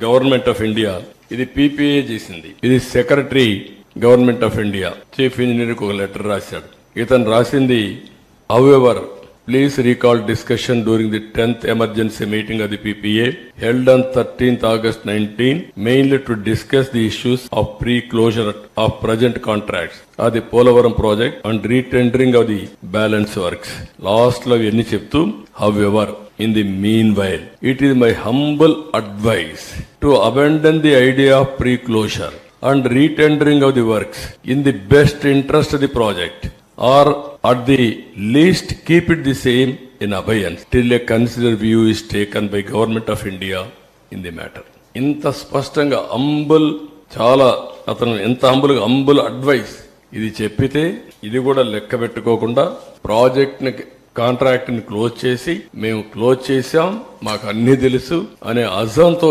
Government of India, ఇది PPA చేసింది. ఇది secretary government of India chief ఇంజనీర్కి ఒక లెటర్ రాశాడు. ఇతను రాసింది, however please recall discussion during the 10th emergency meeting of the PPA held on 13th August 19 mainly to discuss the issues of pre-closure of present contracts of the Polavaram project and retendering of the balance works. Last lo enni cheptu, however, in the meanwhile, it is my humble advice to abandon the idea of pre-closure and retendering of the works in the best interest of the project, or at the least keep it the same in abeyance till a considered view is taken by Government of India in the matter. ఇంత స్పష్టంగా అంబుల్, చాలా అతను ఎంత అంబుల్ advice ఇది చెప్పితే ఇది కూడా లెక్క పెట్టుకోకుండా ప్రాజెక్ట్ ని కాంట్రాక్ట్ ని క్లోజ్ చేసి మేము క్లోజ్ చేశాం, మాకు అన్ని తెలుసు అనే అజంతో